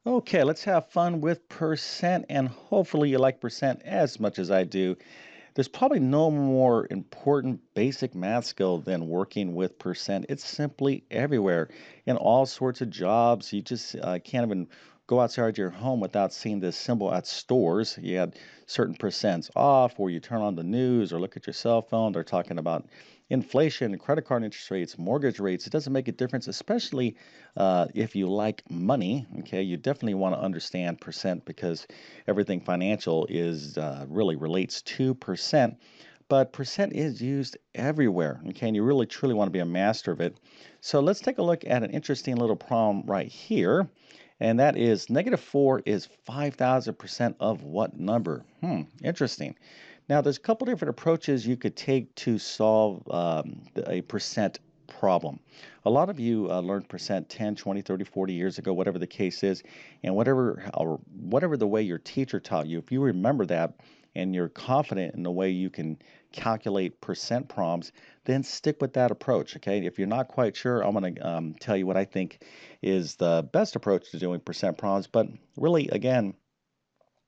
Okay, let's have fun with percent, and hopefully you like percent as much as I do. There's probably no more important basic math skill than working with percent. It's simply everywhere in all sorts of jobs. You just can't even go outside your home without seeing this symbol at stores. You had certain percents off, or you turn on the news or look at your cell phone. They're talking about inflation, credit card interest rates, mortgage rates. It doesn't make a difference, especially if you like money. Okay, you definitely want to understand percent because everything financial is really relates to percent, but percent is used everywhere. Okay, and you really truly want to be a master of it. So let's take a look at an interesting little problem right here. And that is -4 is 5,000% of what number? Interesting. Now, there's a couple different approaches you could take to solve a percent problem. A lot of you learned percent 10, 20, 30, 40 years ago, whatever the case is, and whatever the way your teacher taught you, if you remember that and you're confident in the way you can calculate percent problems, then stick with that approach. Okay. If you're not quite sure, I'm going to tell you what I think is the best approach to doing percent problems. But really, again,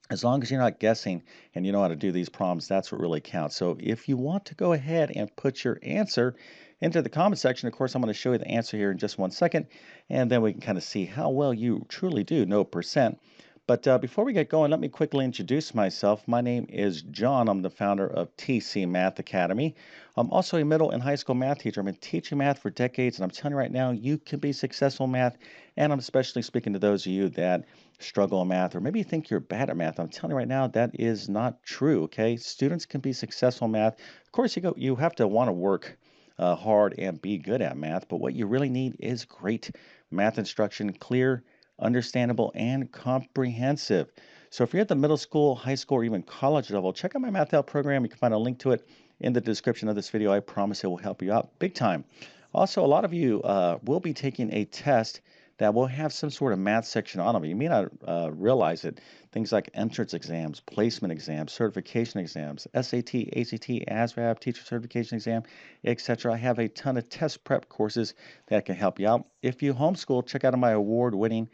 as long as you're not guessing and you know how to do these problems, that's what really counts. So if you want to go ahead and put your answer into the comment section, of course, I'm going to show you the answer here in just 1 second, and then we can kind of see how well you truly do know percent. But before we get going, let me quickly introduce myself. My name is John. I'm the founder of TC Math Academy. I'm also a middle and high school math teacher. I've been teaching math for decades, and I'm telling you right now, you can be successful in math. And I'm especially speaking to those of you that struggle in math, or maybe you think you're bad at math. I'm telling you right now, that is not true. Okay, students can be successful in math. Of course, you have to want to work hard and be good at math, but what you really need is great math instruction, clear, understandable, and comprehensive. So if you're at the middle school, high school, or even college level, check out my Math Help program. You can find a link to it in the description of this video. I promise it will help you out big time. Also, a lot of you will be taking a test that will have some sort of math section on them. You may not realize it. Things like entrance exams, placement exams, certification exams, SAT, ACT, ASVAB, teacher certification exam, etc. I have a ton of test prep courses that can help you out. If you homeschool, check out my award-winning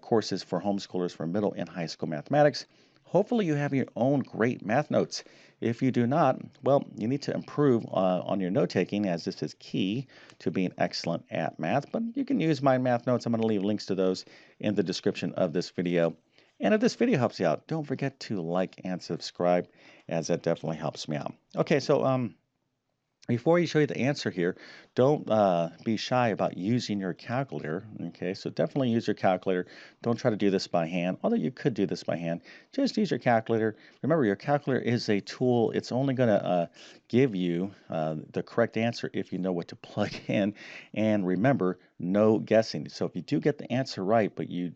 courses for homeschoolers for middle and high school mathematics. Hopefully you have your own great math notes. If you do not, well, you need to improve on your note taking, as this is key to being excellent at math. But you can use my math notes. I'm going to leave links to those in the description of this video. And if this video helps you out, don't forget to like and subscribe, as that definitely helps me out. Okay, so before you show you the answer here, don't be shy about using your calculator. Okay, so definitely use your calculator. Don't try to do this by hand, although you could do this by hand. Just use your calculator. Remember, your calculator is a tool. It's only going to give you the correct answer if you know what to plug in. And remember, no guessing. So if you do get the answer right, but you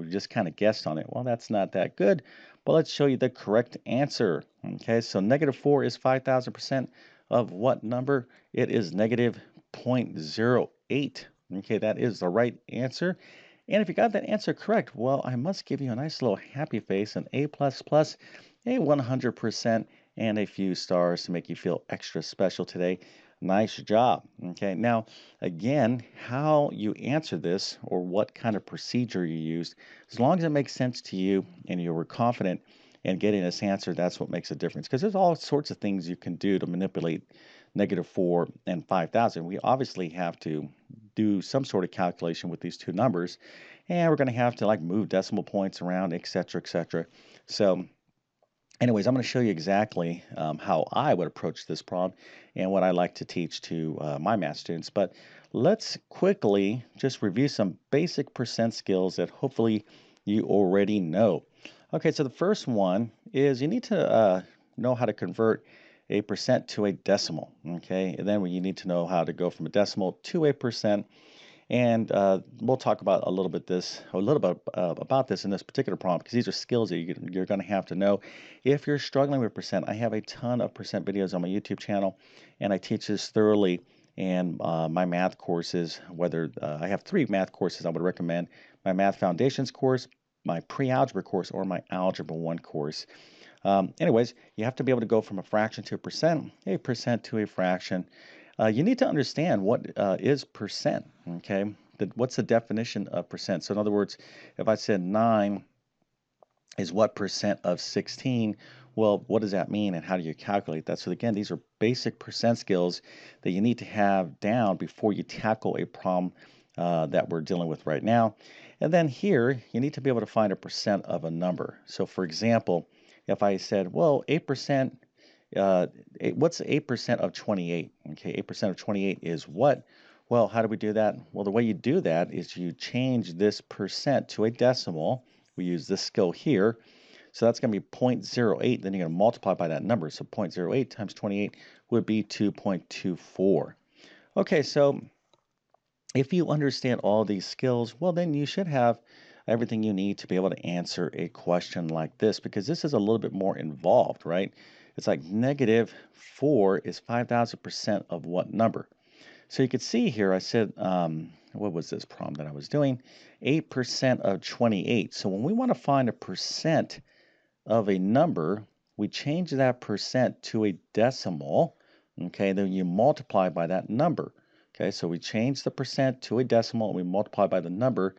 just kind of guessed on it, well, that's not that good. But let's show you the correct answer. Okay, so -4 is 5,000% of what number? It is negative 0.08. Okay, that is the right answer. And if you got that answer correct, well, I must give you a nice little happy face, an A++, a 100%, and a few stars to make you feel extra special today. Nice job. Okay, now again, how you answer this or what kind of procedure you used, as long as it makes sense to you and you were confident and getting this answer, that's what makes a difference. Because there's all sorts of things you can do to manipulate -4 and 5,000. We obviously have to do some sort of calculation with these two numbers, and we're going to have to like move decimal points around, etc., etc. So anyways, I'm going to show you exactly how I would approach this problem and what I like to teach to my math students. But let's quickly just review some basic percent skills that hopefully you already know. Okay, so the first one is you need to know how to convert a percent to a decimal. Okay, and then you need to know how to go from a decimal to a percent, and we'll talk about a little bit about this in this particular problem because these are skills that you're going to have to know if you're struggling with percent. I have a ton of percent videos on my YouTube channel, and I teach this thoroughly. And my math courses, whether I have 3 math courses I would recommend: my Math Foundations course, my Pre-Algebra course, or my Algebra 1 course. Anyways, you have to be able to go from a percent to a fraction. You need to understand what is percent, okay? what's the definition of percent? So in other words, if I said 9 is what percent of 16, well, what does that mean and how do you calculate that? So again, these are basic percent skills that you need to have down before you tackle a problem that we're dealing with right now. And then here, you need to be able to find a percent of a number. So for example, if I said, well, 8%, what's 8% of 28? Okay, 8% of 28 is what? Well, how do we do that? Well, the way you do that is you change this percent to a decimal. We use this skill here. So that's going to be 0.08. Then you're going to multiply by that number. So 0.08 times 28 would be 2.24. Okay, so if you understand all these skills, well, then you should have everything you need to be able to answer a question like this, because this is a little bit more involved, right? It's like -4 is 5,000% of what number? So you could see here, I said, what was this problem that I was doing? 8% of 28. So when we want to find a percent of a number, we change that percent to a decimal, okay? Then you multiply by that number, okay? So we change the percent to a decimal and we multiply by the number.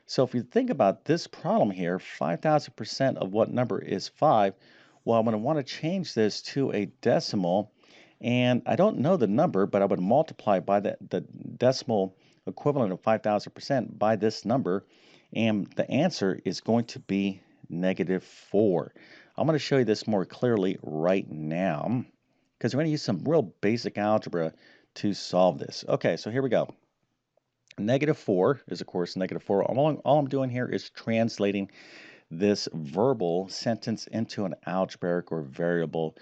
So if you think about this problem here, 5,000% of what number is 5? Well, I'm going to want to change this to a decimal, and I don't know the number, but I would multiply by the decimal equivalent of 5,000% by this number, and the answer is going to be -4. I'm going to show you this more clearly right now, because we're going to use some real basic algebra to solve this. Okay, so here we go. -4 is, of course, -4. All I'm doing here is translating this verbal sentence into an algebraic or variable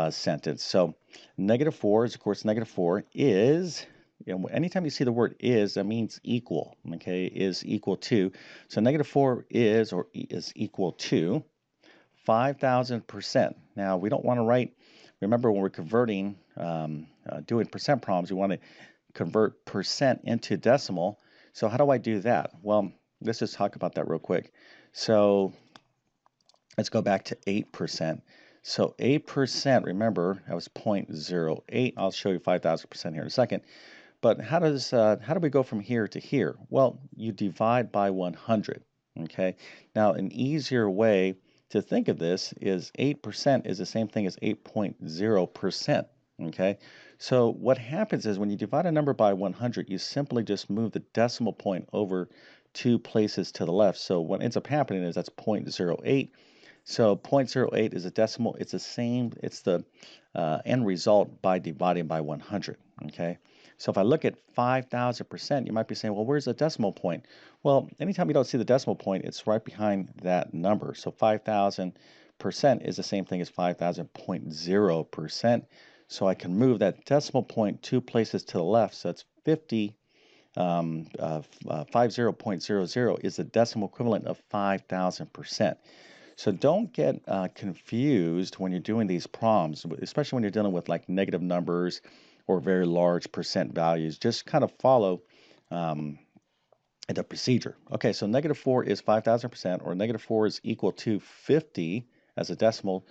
sentence. So -4 is, of course, -4 is, anytime you see the word is, that means equal, okay, is equal to. So -4 is, or is equal to 5,000%. Now, we don't want to write, remember when we're converting, doing percent problems, we want to convert percent into decimal. So how do I do that? Well, let's just talk about that real quick. So let's go back to 8%. So 8%, remember, that was 0.08. I'll show you 5,000% here in a second. But how do we go from here to here? Well, you divide by 100, okay? Now, an easier way to think of this is 8% is the same thing as 8.0%, okay? So what happens is when you divide a number by 100, you simply just move the decimal point over 2 places to the left. So what ends up happening is that's 0.08. So 0.08 is a decimal. It's the same. It's the end result by dividing by 100, okay? So if I look at 5,000%, you might be saying, well, where's the decimal point? Well, anytime you don't see the decimal point, it's right behind that number. So 5,000% is the same thing as 5,000.0%. So I can move that decimal point 2 places to the left. So it's 50.00 is the decimal equivalent of 5,000%. So don't get confused when you're doing these problems, especially when you're dealing with like negative numbers or very large percent values. Just kind of follow the procedure. Okay, so -4 is 5,000%, or -4 is equal to 50 as a decimal.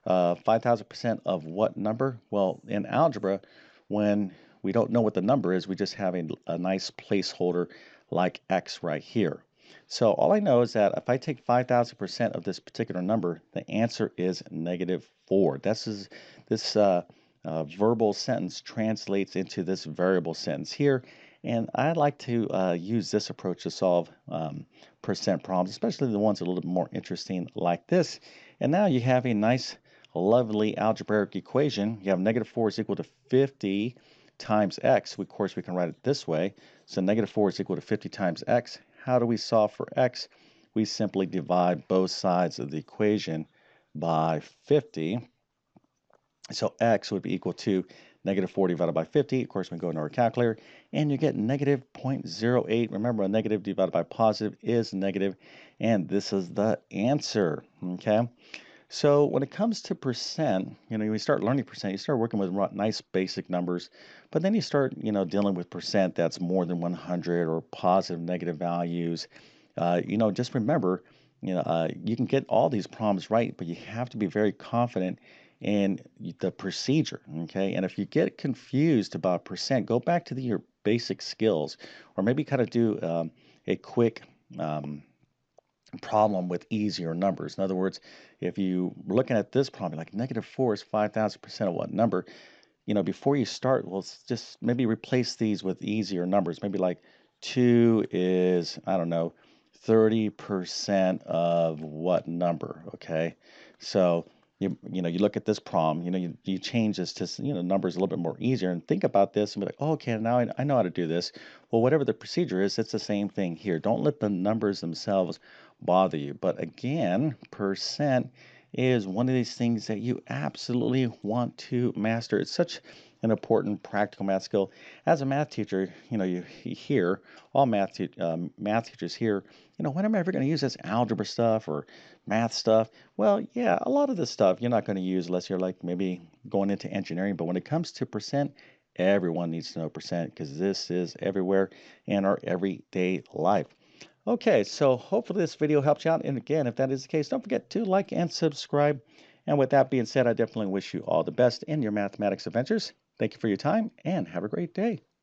5,000% of what number? Well, in algebra, when we don't know what the number is, we just have a nice placeholder like x right here. So all I know is that if I take 5,000% of this particular number, the answer is -4. This verbal sentence translates into this variable sentence here. And I like to use this approach to solve percent problems, especially the ones a little bit more interesting like this. And now you have a nice, lovely algebraic equation. You have -4 is equal to 50 times x. Of course, we can write it this way. So -4 is equal to 50 times x. How do we solve for x? We simply divide both sides of the equation by 50. So x would be equal to -4 divided by 50. Of course, we go into our calculator, and you get -0.08. Remember, a negative divided by positive is negative, and this is the answer, okay? So when it comes to percent, you start learning percent, you start working with nice basic numbers, but then you start, dealing with percent that's more than 100 or positive, negative values. Just remember, you can get all these problems right, but you have to be very confident in the procedure, okay? And if you get confused about percent, go back to your basic skills, or maybe kind of do a quick um, problem with easier numbers. In other words, if you were looking at this problem, like -4 is 5,000% of what number? Before you start, well, just maybe replace these with easier numbers. Maybe like 2 is, I don't know, 30% of what number, okay? So you look at this problem, you change this to, numbers a little bit more easier and think about this and be like, oh, okay, now I know how to do this. Well, whatever the procedure is, it's the same thing here. Don't let the numbers themselves bother you. But again, percent is one of these things that you absolutely want to master. It's such an important practical math skill. As a math teacher, you hear all math teachers hear, when am I ever going to use this algebra stuff or math stuff? Well, yeah, a lot of this stuff you're not going to use unless you're like maybe going into engineering. But when it comes to percent, everyone needs to know percent because this is everywhere in our everyday life. Okay, so hopefully this video helps you out. And again, if that is the case, don't forget to like and subscribe. And with that being said, I definitely wish you all the best in your mathematics adventures. Thank you for your time and have a great day.